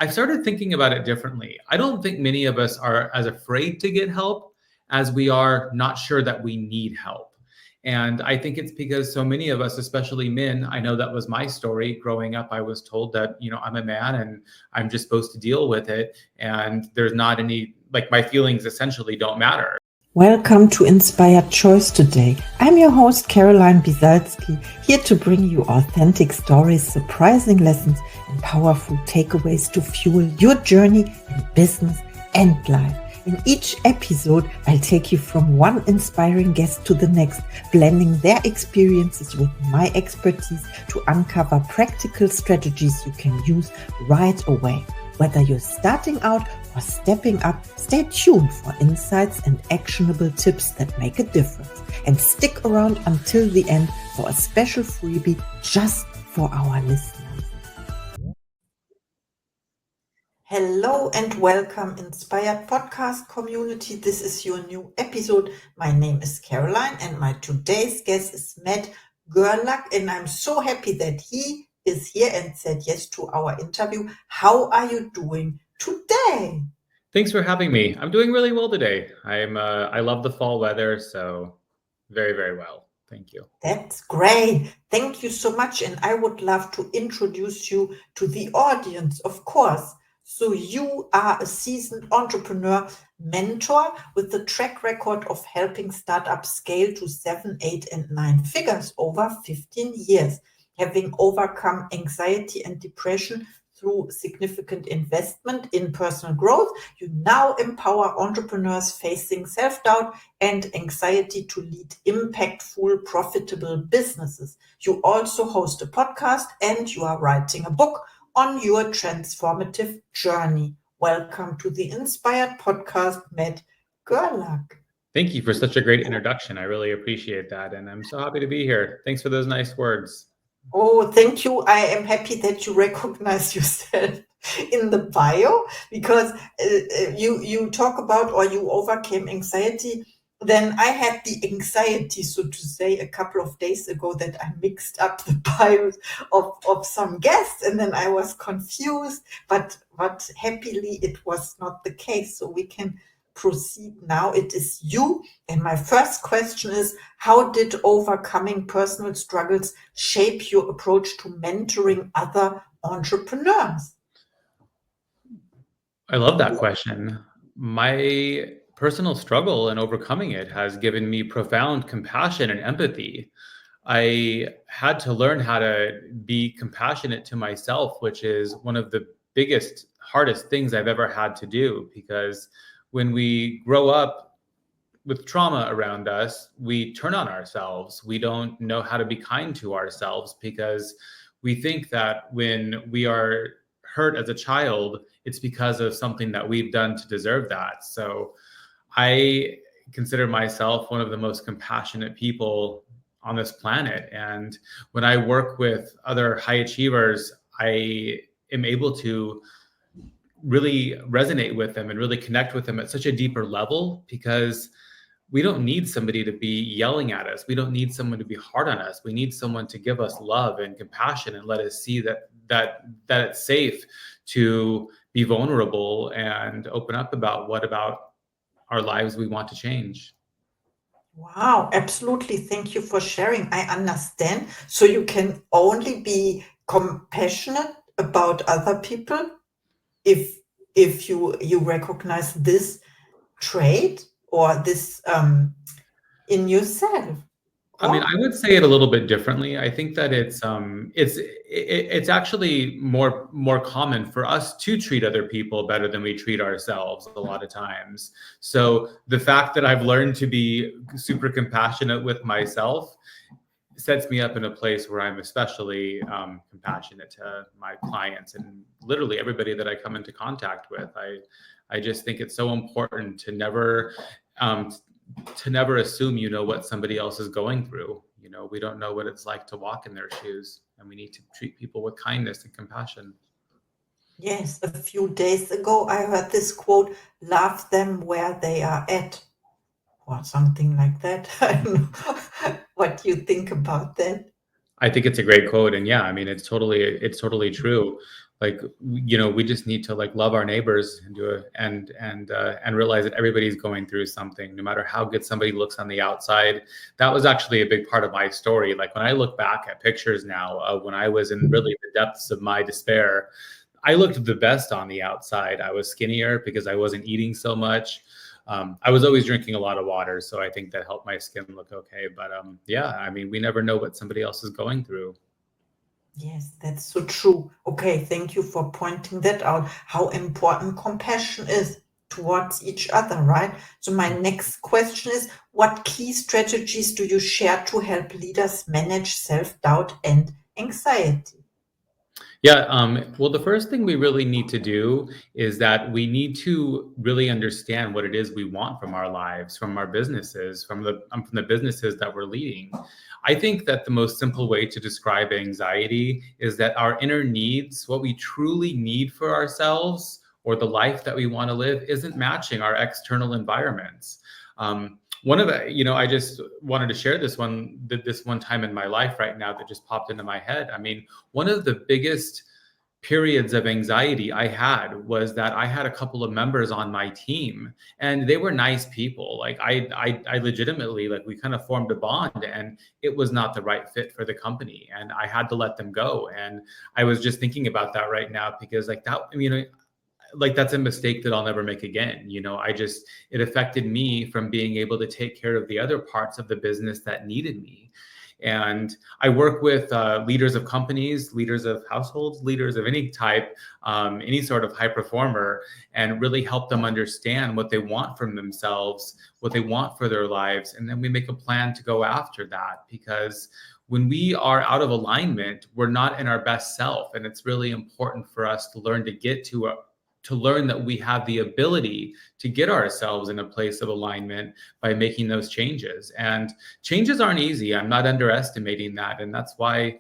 I've started thinking about it differently. I don't think many of us are as afraid to get help as we are not sure that we need help. And I think it's because so many of us, especially men, I know that was my story. Growing up, I was told that, I'm a man and I'm just supposed to deal with it. And there's not any, like, my feelings essentially don't matter. Welcome to Inspired Choice today. I'm your host, Caroline Bisalski, here to bring you authentic stories, surprising lessons, and powerful takeaways to fuel your journey in business and life. In each episode, I'll take you from one inspiring guest to the next, blending their experiences with my expertise to uncover practical strategies you can use right away. Whether you're starting out or stepping up, stay tuned for insights and actionable tips that make a difference. And stick around until the end for a special freebie just for our listeners. Hello and welcome, Inspired Podcast community. This is your new episode. My name is Caroline and my today's guest is Matt Gerlach, and I'm so happy that he is here and said yes to our interview. How are you doing today? Thanks for having me. I'm doing really well today. I love the fall weather, so very, very well. Thank you. That's great. Thank you so much. And I would love to introduce you to the audience, of course. So you are a seasoned entrepreneur mentor with a track record of helping startups scale to 7, 8, and 9 figures over 15 years. Having overcome anxiety and depression through significant investment in personal growth, you now empower entrepreneurs facing self-doubt and anxiety to lead impactful, profitable businesses. You also host a podcast and you are writing a book on your transformative journey. Welcome to the Inspired Podcast, Matt Gerlach. Thank you for such a great introduction. I really appreciate that. And I'm so happy to be here. Thanks for those nice words. Oh, thank you. I am happy that you recognize yourself in the bio, because you talk about, or you overcame anxiety. Then I had the anxiety, so to say, a couple of days ago that I mixed up the bios of some guests, and then I was confused, but happily it was not the case. So we can proceed now. It is you. And my first question is, how did overcoming personal struggles shape your approach to mentoring other entrepreneurs? I love that question. My personal struggle and overcoming it has given me profound compassion and empathy. I had to learn how to be compassionate to myself, which is one of the biggest, hardest things I've ever had to do, because when we grow up with trauma around us, we turn on ourselves. We don't know how to be kind to ourselves because we think that when we are hurt as a child, it's because of something that we've done to deserve that. So I consider myself one of the most compassionate people on this planet. And when I work with other high achievers, I am able to really resonate with them and really connect with them at such a deeper level, because we don't need somebody to be yelling at us. We don't need someone to be hard on us. We need someone to give us love and compassion and let us see that it's safe to be vulnerable and open up about what about our lives we want to change. Wow, absolutely. Thank you for sharing. I understand. So you can only be compassionate about other people if you recognize this trait or this in yourself. I mean, I would say it a little bit differently. I think that it's actually more common for us to treat other people better than we treat ourselves a lot of times. So the fact that I've learned to be super compassionate with myself sets me up in a place where I'm especially compassionate to my clients and literally everybody that I come into contact with. I just think it's so important to never assume you know what somebody else is going through. We don't know what it's like to walk in their shoes, and we need to treat people with kindness and compassion. Yes, a few days ago I heard this quote, love them where they are at, or something like that. I don't know what you think about that. I think it's a great quote, and yeah, I mean it's totally true. like, we just need to like love our neighbors and and realize that everybody's going through something, no matter how good somebody looks on the outside. That was actually a big part of my story. Like when I look back at pictures now of when I was in really the depths of my despair, I looked the best on the outside. I was skinnier because I wasn't eating so much. I was always drinking a lot of water, so I think that helped my skin look okay. But yeah, I mean, we never know what somebody else is going through. Yes, that's so true. Okay, thank you for pointing that out, how important compassion is towards each other, right? So my next question is, what key strategies do you share to help leaders manage self-doubt and anxiety? Yeah, well, the first thing we really need to do is that we need to really understand what it is we want from our lives, from our businesses, from the businesses that we're leading. I think that the most simple way to describe anxiety is that our inner needs, what we truly need for ourselves or the life that we want to live, isn't matching our external environments. One of the, I just wanted to share this one time in my life right now that just popped into my head. I mean, one of the biggest periods of anxiety I had was that I had a couple of members on my team, and they were nice people. Like I legitimately, like, we kind of formed a bond, and it was not the right fit for the company, and I had to let them go. And I was just thinking about that right now because like that, like that's a mistake that I'll never make again. It affected me from being able to take care of the other parts of the business that needed me. And I work with leaders of companies, leaders of households, leaders of any type, any sort of high performer, and really help them understand what they want from themselves, what they want for their lives. And then we make a plan to go after that, because when we are out of alignment, we're not in our best self. And it's really important for us to learn to learn that we have the ability to get ourselves in a place of alignment by making those changes. And changes aren't easy. I'm not underestimating that. And that's why,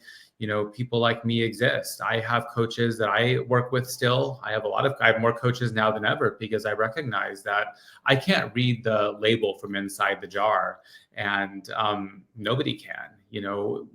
people like me exist. I have coaches that I work with still. I have more coaches now than ever, because I recognize that I can't read the label from inside the jar, and nobody can.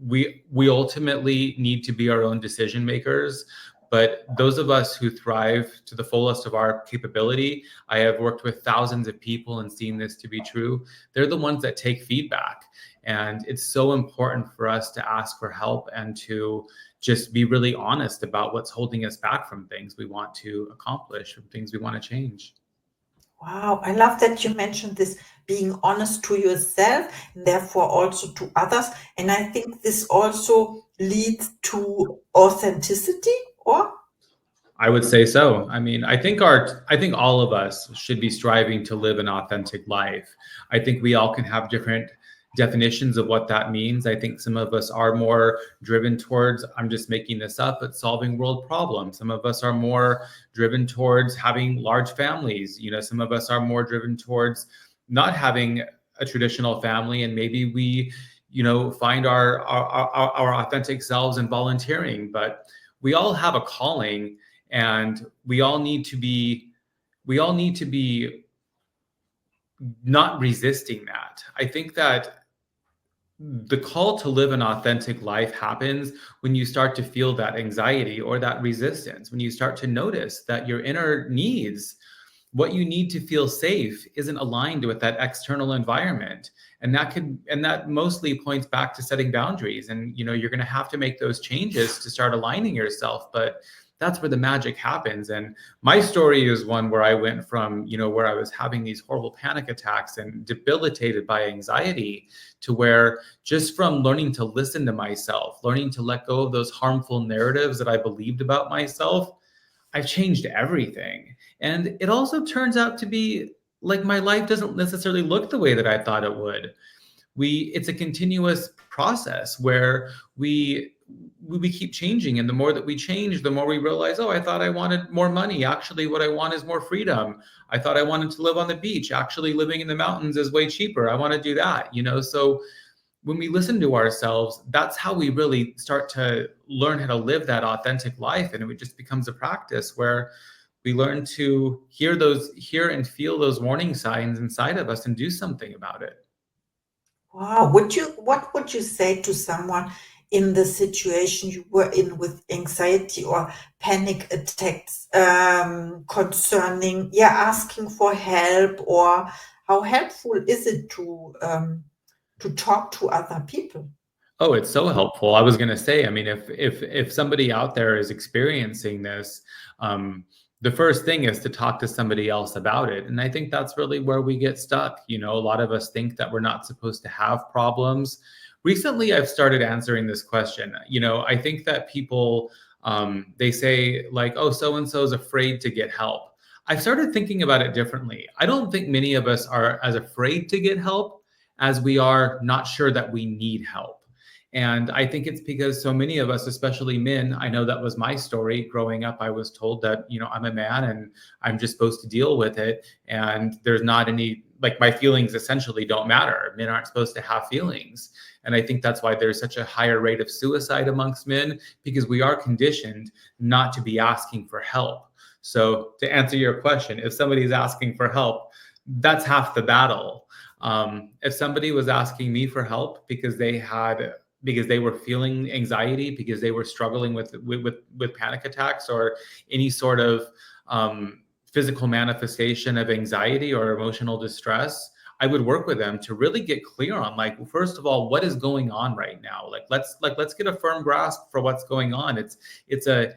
We ultimately need to be our own decision makers. But those of us who thrive to the fullest of our capability, I have worked with thousands of people and seen this to be true. They're the ones that take feedback. And it's so important for us to ask for help and to just be really honest about what's holding us back from things we want to accomplish, from things we want to change. Wow, I love that you mentioned this, being honest to yourself and therefore also to others. And I think this also leads to authenticity, or? I would say so. I mean, I think all of us should be striving to live an authentic life. I think we all can have different definitions of what that means. I think some of us are more driven towards, I'm just making this up, but solving world problems. Some of us are more driven towards having large families. Some of us are more driven towards not having a traditional family, and maybe we, find our authentic selves in volunteering. But we all have a calling, and we all need to be not resisting that. I think that the call to live an authentic life happens when you start to feel that anxiety or that resistance, when you start to notice that your inner needs, what you need to feel safe, isn't aligned with that external environment. And that mostly points back to setting boundaries. And you're going to have to make those changes to start aligning yourself. But that's where the magic happens. And my story is one where I went from, where I was having these horrible panic attacks and debilitated by anxiety, to where, just from learning to listen to myself, learning to let go of those harmful narratives that I believed about myself, I've changed everything. And it also turns out to be like my life doesn't necessarily look the way that I thought it would. It's a continuous process where we keep changing, and the more that we change, the more we realize, oh, I thought I wanted more money. Actually, what I want is more freedom. I thought I wanted to live on the beach. Actually, living in the mountains is way cheaper. I want to do that. So when we listen to ourselves, that's how we really start to learn how to live that authentic life. And it just becomes a practice where we learn to hear and feel those warning signs inside of us and do something about it. Wow, what would you say to someone in the situation you were in with anxiety or panic attacks, concerning, asking for help, or how helpful is it to talk to other people? Oh, it's so helpful. I was going to say, I mean, if somebody out there is experiencing this, um, the first thing is to talk to somebody else about it. And I think that's really where we get stuck. You know, a lot of us think that we're not supposed to have problems. Recently, I've started answering this question. You know, I think that people, they say like, oh, so and so is afraid to get help. I've started thinking about it differently. I don't think many of us are as afraid to get help as we are not sure that we need help. And I think it's because so many of us, especially men, I know that was my story. Growing up, I was told that, you know, I'm a man and I'm just supposed to deal with it. And there's not any, like, my feelings essentially don't matter. Men aren't supposed to have feelings. And I think that's why there's such a higher rate of suicide amongst men, because we are conditioned not to be asking for help. So to answer your question, if somebody's asking for help, that's half the battle. If somebody was asking me for help because they were feeling anxiety, because they were struggling with panic attacks or any sort of physical manifestation of anxiety or emotional distress, I would work with them to really get clear on, like, first of all, what is going on right now? Let's get a firm grasp for what's going on. It's an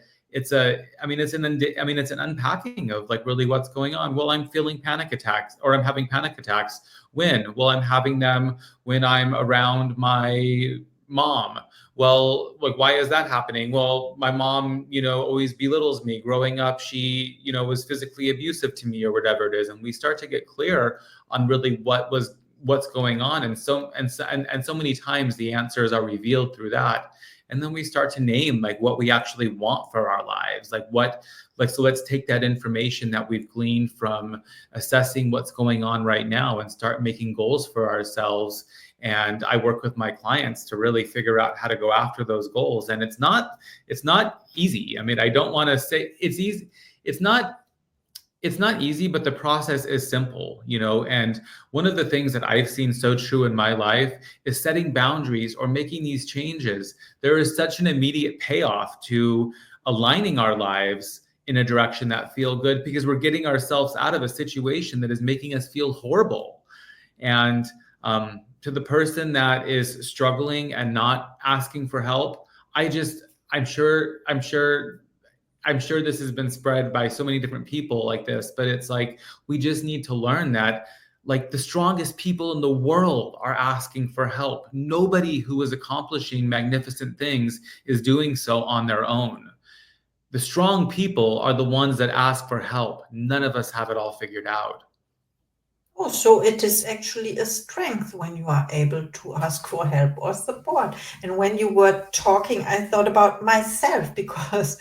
unpacking of, like, really what's going on. Well, I'm feeling panic attacks, or I'm having panic attacks. When? Well, I'm having them when I'm around my mom. Well, like, why is that happening? Well, my mom, you know, always belittles me. Growing up, she, you know, was physically abusive to me, or whatever it is. And we start to get clear on really what's going on. And so many times the answers are revealed through that. And then we start to name, like, what we actually want for our lives. So let's take that information that we've gleaned from assessing what's going on right now and start making goals for ourselves. And I work with my clients to really figure out how to go after those goals. And it's not easy. I mean, I don't want to say it's easy. It's not easy, but the process is simple, you know. And one of the things that I've seen so true in my life is setting boundaries or making these changes. There is such an immediate payoff to aligning our lives in a direction that feel good, because we're getting ourselves out of a situation that is making us feel horrible. And to the person that is struggling and not asking for help, I'm sure this has been spread by so many different people like this, but it's like, we just need to learn that, like, the strongest people in the world are asking for help. Nobody who is accomplishing magnificent things is doing so on their own. The strong people are the ones that ask for help. None of us have it all figured out. Oh, so it is actually a strength when you are able to ask for help or support. And when you were talking, I thought about myself, because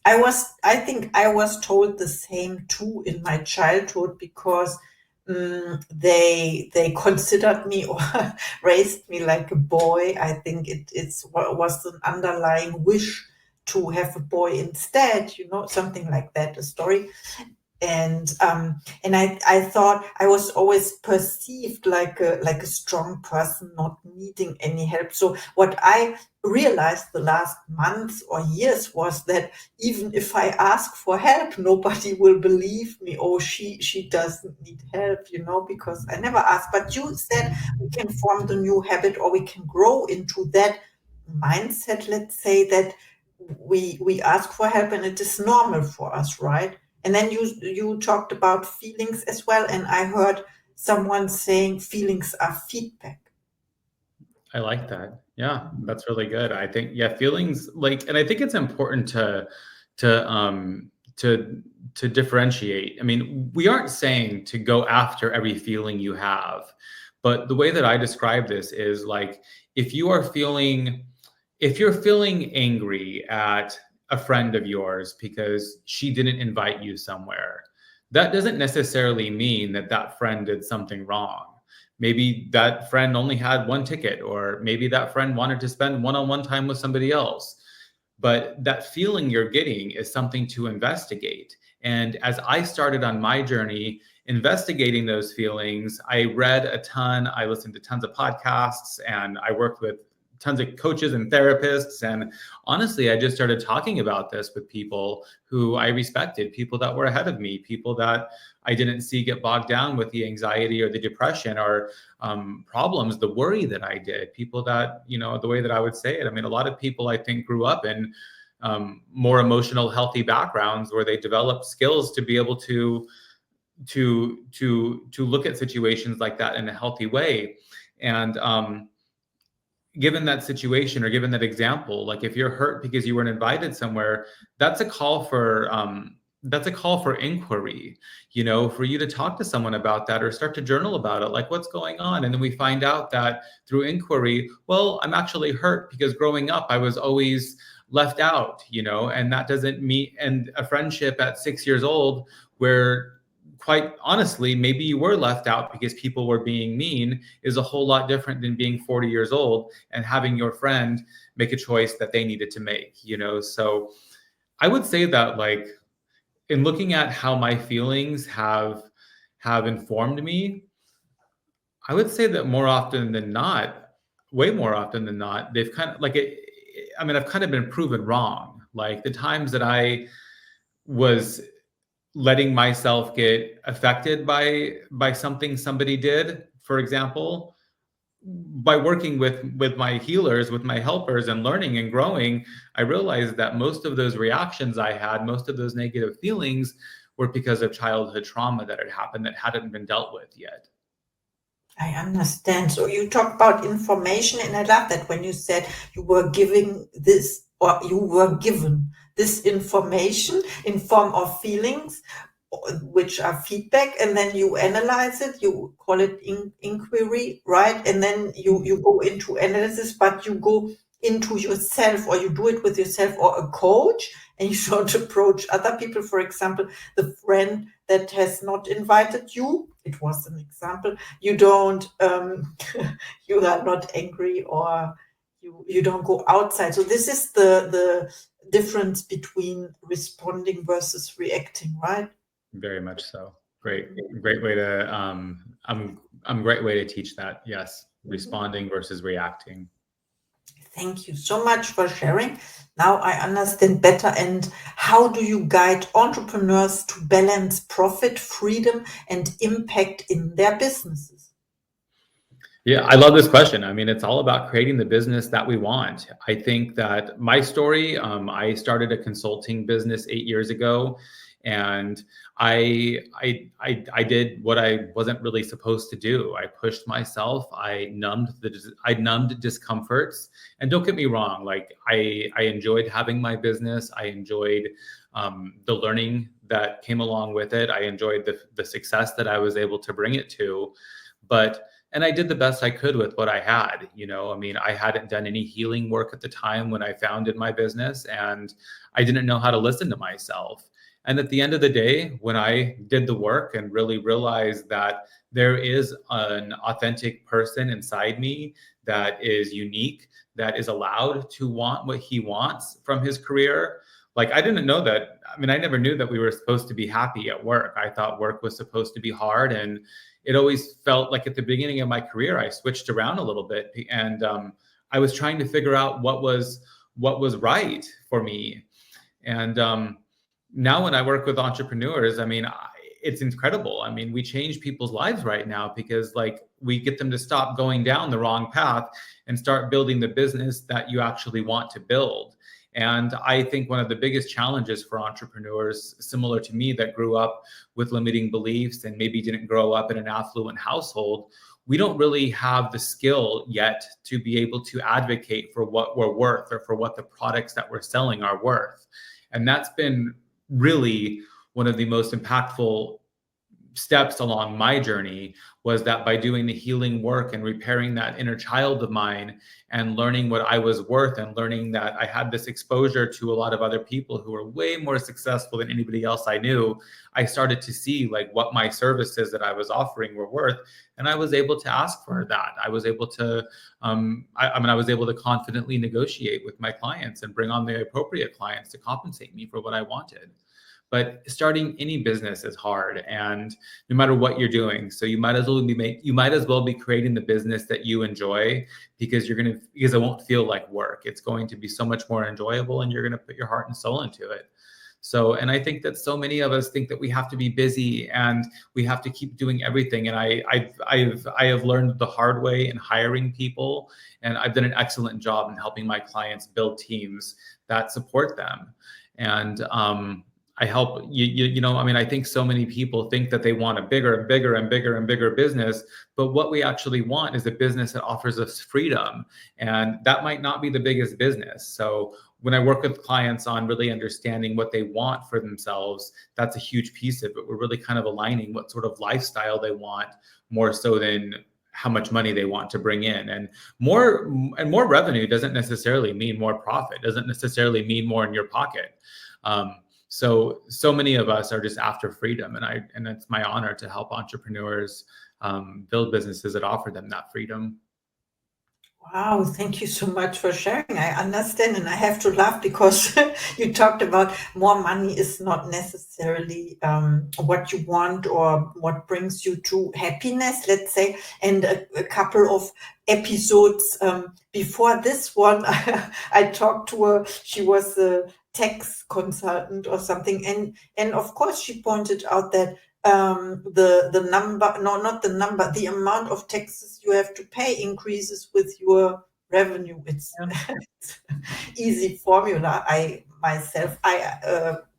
I think I was told the same too in my childhood, because they considered me or raised me like a boy. I think was an underlying wish to have a boy instead, you know, something like that, a story. And I thought I was always perceived like a strong person not needing any help. So what I realized the last months or years was that even if I ask for help, nobody will believe me. Oh, she doesn't need help, you know, because I never asked. But you said we can form the new habit, or we can grow into that mindset, let's say, that we ask for help and it is normal for us, right? And then you talked about feelings as well, and I heard someone saying feelings are feedback. I like that. Yeah, that's really good. I think, yeah, feelings, like, and I think it's important to um to differentiate. I mean, we aren't saying to go after every feeling you have, but the way that I describe this is, like, if you are feeling if you're feeling angry at a friend of yours because she didn't invite you somewhere, that doesn't necessarily mean that that friend did something wrong. Maybe that friend only had one ticket, or maybe that friend wanted to spend one-on-one time with somebody else. But that feeling you're getting is something to investigate. And as I started on my journey investigating those feelings, I read a ton, I listened to tons of podcasts, and I worked with tons of coaches and therapists. And honestly, I just started talking about this with people who I respected, people that were ahead of me, people that I didn't see get bogged down with the anxiety or the depression or problems, the worry that I did, people that, the way that I would say it. I mean, a lot of people I think grew up in more emotional, healthy backgrounds where they developed skills to be able to look at situations like that in a healthy way. And given that situation or given that example, like if you're hurt because you weren't invited somewhere, that's a call for inquiry, for you to talk to someone about that or start to journal about it, like what's going on. And then we find out that through inquiry, well, I'm actually hurt because growing up I was always left out, and that doesn't mean, and a friendship at 6 years old where quite honestly, maybe you were left out because people were being mean is a whole lot different than being 40 years old and having your friend make a choice that they needed to make, So I would say that, like, in looking at how my feelings have informed me, I would say that more often than not, way more often than not, they've kind of like it. I mean, I've kind of been proven wrong. Like the times that I was letting myself get affected by something somebody did, for example, by working with my healers, with my helpers and learning and growing, I realized that most of those reactions I had, most of those negative feelings were because of childhood trauma that had happened that hadn't been dealt with yet. I understand. So you talk about information, and I love that when you said you were giving this, or you were given this information in form of feelings, which are feedback, and then you analyze it, you call it inquiry, right? And then you go into analysis, but you go into yourself, or you do it with yourself or a coach, and you don't approach other people. For example, the friend that has not invited you, it was an example, you don't you are not angry, or you don't go outside. So this is the difference between responding versus reacting, right? Very much so. Great way to great way to teach that. Yes, responding versus reacting. Thank you so much for sharing. Now I understand better. And how do you guide entrepreneurs to balance profit, freedom, and impact in their businesses? Yeah, I love this question. I mean, it's all about creating the business that we want. I think that my story, I started a consulting business 8 years ago, and I did what I wasn't really supposed to do. I pushed myself. I numbed discomforts. And don't get me wrong, like I enjoyed having my business. I enjoyed the learning that came along with it. I enjoyed the success that I was able to bring it to, and I did the best I could with what I had. I mean, I hadn't done any healing work at the time when I founded my business, and I didn't know how to listen to myself. And at the end of the day, when I did the work and really realized that there is an authentic person inside me that is unique, that is allowed to want what he wants from his career. Like, I didn't know that. I mean, I never knew that we were supposed to be happy at work. I thought work was supposed to be hard. And it always felt like at the beginning of my career, I switched around a little bit, and I was trying to figure out what was right for me. And now when I work with entrepreneurs, I mean, it's incredible. I mean, we change people's lives right now because, like, we get them to stop going down the wrong path and start building the business that you actually want to build. And I think one of the biggest challenges for entrepreneurs, similar to me, that grew up with limiting beliefs and maybe didn't grow up in an affluent household, we don't really have the skill yet to be able to advocate for what we're worth or for what the products that we're selling are worth. And that's been really one of the most impactful steps along my journey, was that by doing the healing work and repairing that inner child of mine and learning what I was worth and learning that I had this exposure to a lot of other people who were way more successful than anybody else I knew, I started to see like what my services that I was offering were worth. And I was able to ask for that. I was able to, I was able to confidently negotiate with my clients and bring on the appropriate clients to compensate me for what I wanted. but starting any business is hard, and no matter what you're doing. So you might as well be creating the business that you enjoy, because it won't feel like work. It's going to be so much more enjoyable, and you're going to put your heart and soul into it. So, and I think that so many of us think that we have to be busy and we have to keep doing everything. And I have learned the hard way in hiring people, and I've done an excellent job in helping my clients build teams that support them. And I help I think so many people think that they want a bigger and bigger and bigger and bigger business, but what we actually want is a business that offers us freedom, and that might not be the biggest business. So when I work with clients on really understanding what they want for themselves, that's a huge piece of it. We're really kind of aligning what sort of lifestyle they want, more so than how much money they want to bring in. And more revenue doesn't necessarily mean more profit, doesn't necessarily mean more in your pocket. So many of us are just after freedom, and it's my honor to help entrepreneurs build businesses that offer them that freedom. Wow, thank you so much for sharing. I understand, and I have to laugh because you talked about more money is not necessarily what you want or what brings you to happiness, let's say. And a couple of episodes before this one, I talked to her. She was a tax consultant or something, and of course she pointed out that the number, no, not the number, the amount of taxes you have to pay increases with your revenue. It's easy formula. I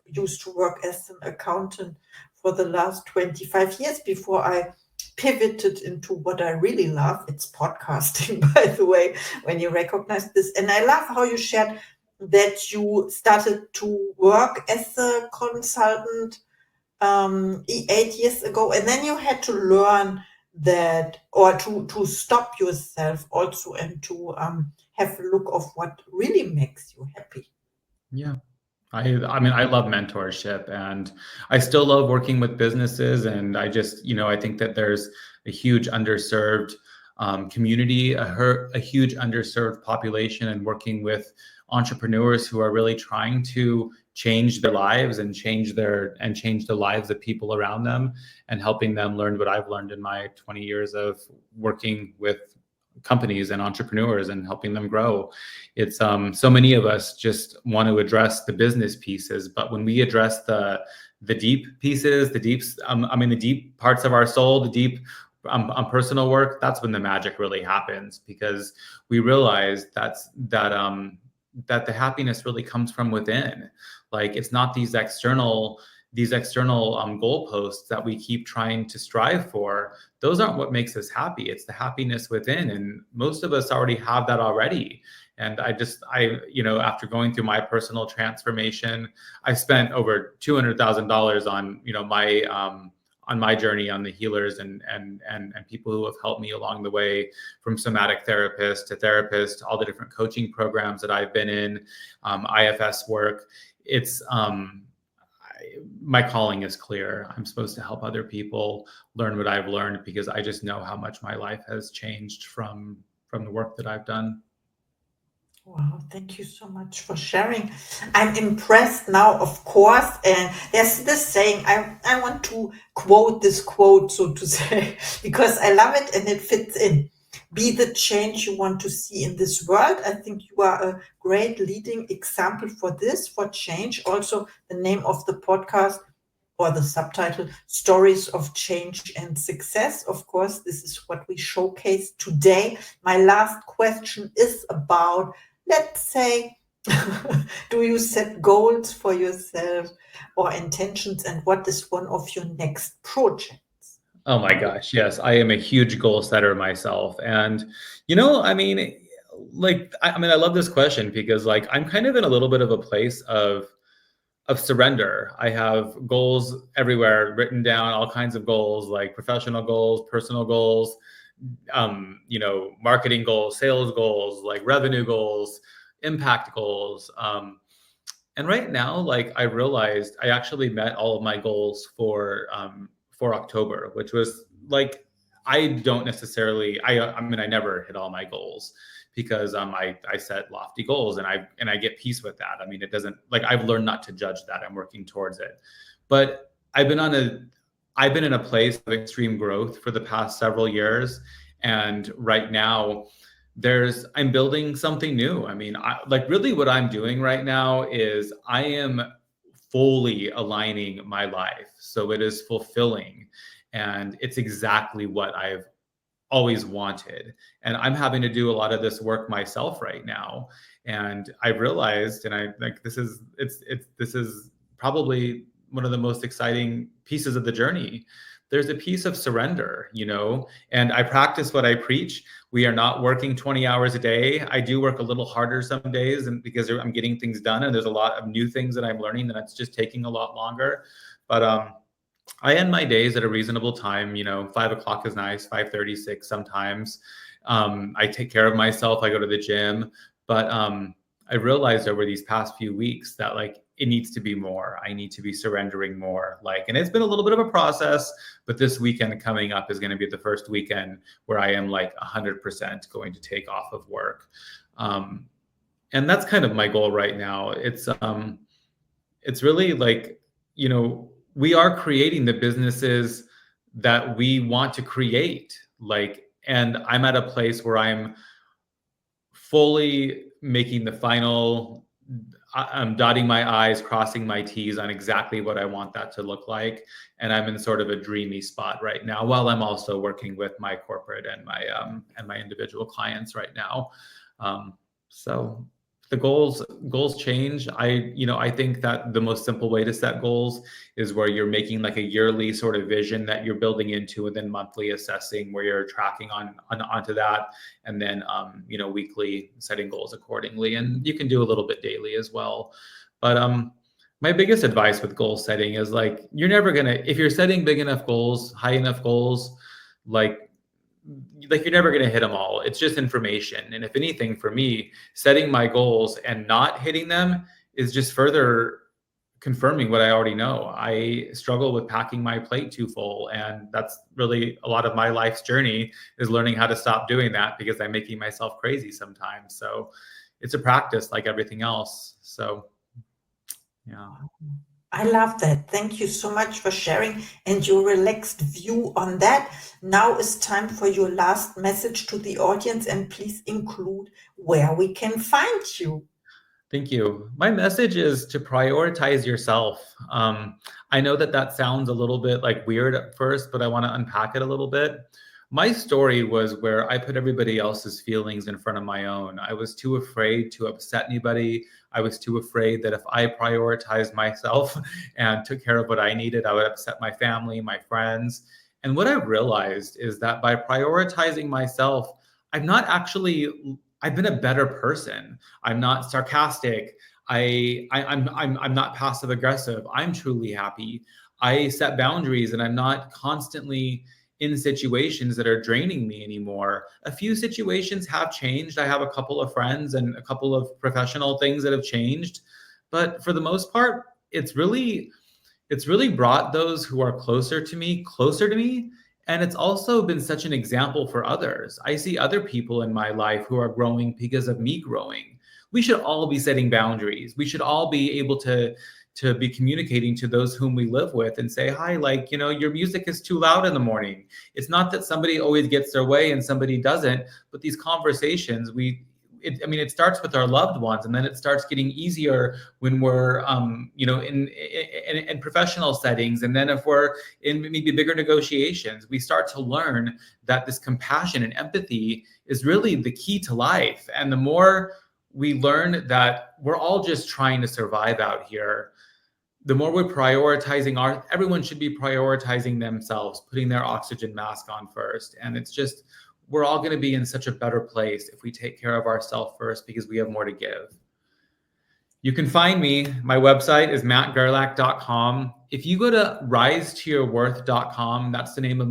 used to work as an accountant for the last 25 years before I pivoted into what I really love. It's podcasting, by the way, when you recognize this. And I love how you shared that you started to work as a consultant 8 years ago, and then you had to learn that, or to stop yourself also, and to have a look of what really makes you happy. Yeah. I mean, I love mentorship, and I still love working with businesses. And I just, I think that there's a huge underserved community, a huge underserved population, and working with entrepreneurs who are really trying to change their lives and change the lives of people around them, and helping them learn what I've learned in my 20 years of working with companies and entrepreneurs and helping them grow. It's so many of us just want to address the business pieces, but when we address the deep pieces, the deep parts of our soul, the deep personal work, that's when the magic really happens, because we realize that the happiness really comes from within. Like, it's not these external goalposts that we keep trying to strive for. Those aren't what makes us happy. It's the happiness within, and most of us already have that already. And after going through my personal transformation, I spent over $200,000 on my journey, on the healers and people who have helped me along the way, from somatic therapist to therapist, all the different coaching programs that I've been in, IFS work. It's my calling is clear. I'm supposed to help other people learn what I've learned, because I just know how much my life has changed from the work that I've done. Wow, thank you so much for sharing. I'm impressed now, of course. And there's this saying, I want to quote this quote, so to say, because I love it and it fits in. Be the change you want to see in this world. I think you are a great leading example for this, for change. Also, the name of the podcast, or the subtitle, Stories of Change and Success. Of course, this is what we showcase today. My last question is about, let's say, do you set goals for yourself or intentions, and what is one of your next projects? Oh my gosh, yes. I am a huge goal setter myself. And, I love this question, because I'm kind of in a little bit of a place of surrender. I have goals everywhere written down, all kinds of goals, like professional goals, personal goals, marketing goals, sales goals, like revenue goals, impact goals. And right now, I realized I actually met all of my goals for October, which was I never hit all my goals, because I set lofty goals and I get peace with that. I mean, it doesn't, like, I've learned not to judge that. I'm working towards it. But I've been in a place of extreme growth for the past several years, and right now I'm building something new. I mean, really what I'm doing right now is I am fully aligning my life so it is fulfilling, and it's exactly what I've always wanted. And I'm having to do a lot of this work myself right now. And I've realized, and this is probably one of the most exciting pieces of the journey. There's a piece of surrender, and I practice what I preach. We are not working 20 hours a day. I do work a little harder some days, and because I'm getting things done, and there's a lot of new things that I'm learning, that it's just taking a lot longer. But I end my days at a reasonable time. 5 o'clock is nice, 5:36 sometimes. I take care of myself. I go to the gym, but I realized over these past few weeks that it needs to be more. I need to be surrendering more. And it's been a little bit of a process, but this weekend coming up is going to be the first weekend where I am 100% going to take off of work. And that's kind of my goal right now. It's really we are creating the businesses that we want to create. And I'm at a place where I'm fully making the final, I'm dotting my I's, crossing my T's on exactly what I want that to look like. And I'm in sort of a dreamy spot right now, while I'm also working with my corporate and my individual clients right now. So the goals change. I think that the most simple way to set goals is where you're making a yearly sort of vision that you're building into, and then monthly assessing where you're tracking onto that, and then weekly setting goals accordingly. And you can do a little bit daily as well. But my biggest advice with goal setting is you're never gonna, if you're setting big enough goals, high enough goals, you're never going to hit them all. It's just information. And if anything, for me, setting my goals and not hitting them is just further confirming what I already know. I struggle with packing my plate too full. And that's really a lot of my life's journey, is learning how to stop doing that, because I'm making myself crazy sometimes. So it's a practice like everything else. So, yeah. I love that. Thank you so much for sharing and your relaxed view on that. Now it's time for your last message to the audience, and please include where we can find you. Thank you. My message is to prioritize yourself. I know that sounds a little bit weird at first, but I want to unpack it a little bit. My story was where I put everybody else's feelings in front of my own. I was too afraid to upset anybody. I was too afraid that if I prioritized myself and took care of what I needed, I would upset my family, my friends. And what I realized is that by prioritizing myself, I've been a better person. I'm not sarcastic. I'm not passive aggressive. I'm truly happy. I set boundaries, and I'm not constantly in situations that are draining me anymore. A few situations have changed. I have a couple of friends and a couple of professional things that have changed, but for the most part, it's really brought those who are closer to me. And it's also been such an example for others. I see other people in my life who are growing because of me growing. We should all be setting boundaries. We should all be able to be communicating to those whom we live with and say, hi, your music is too loud in the morning. It's not that somebody always gets their way and somebody doesn't, but these conversations, it starts with our loved ones, and then it starts getting easier when we're, in professional settings. And then if we're in maybe bigger negotiations, we start to learn that this compassion and empathy is really the key to life. And the more we learn that we're all just trying to survive out here, the more we're prioritizing everyone should be prioritizing themselves, putting their oxygen mask on first. And it's just, we're all going to be in such a better place if we take care of ourselves first, because we have more to give. You can find me. My website is mattgerlach.com. If you go to risetoyourworth.com, that's the name of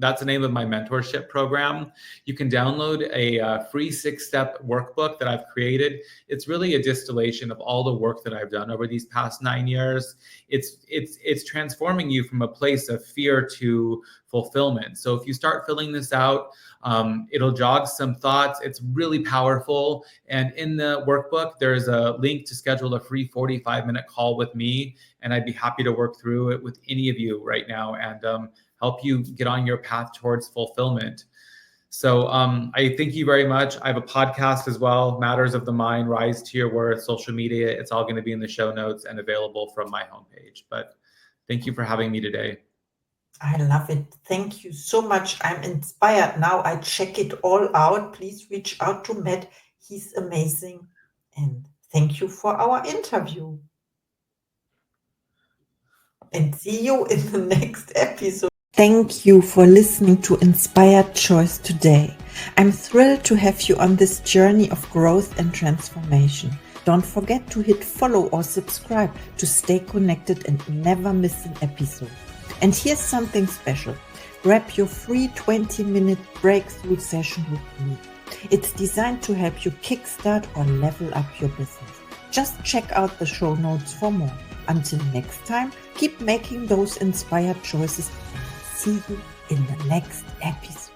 That's the name of my mentorship program. You can download a free 6-step workbook that I've created. It's really a distillation of all the work that I've done over these past 9 years. It's transforming you from a place of fear to fulfillment. So if you start filling this out, it'll jog some thoughts. It's really powerful. And in the workbook, there's a link to schedule a free 45-minute call with me. And I'd be happy to work through it with any of you right now and help you get on your path towards fulfillment. So I thank you very much. I have a podcast as well, Matters of the Mind, Rise to Your Worth, social media. It's all going to be in the show notes and available from my homepage. But thank you for having me today. I love it. Thank you so much. I'm inspired now. I check it all out. Please reach out to Matt. He's amazing. And thank you for our interview. And see you in the next episode. Thank you for listening to Inspired Choice today. I'm thrilled to have you on this journey of growth and transformation. Don't forget to hit follow or subscribe to stay connected and never miss an episode. And here's something special. Grab your free 20-minute breakthrough session with me. It's designed to help you kickstart or level up your business. Just check out the show notes for more. Until next time, keep making those inspired choices and see you in the next episode.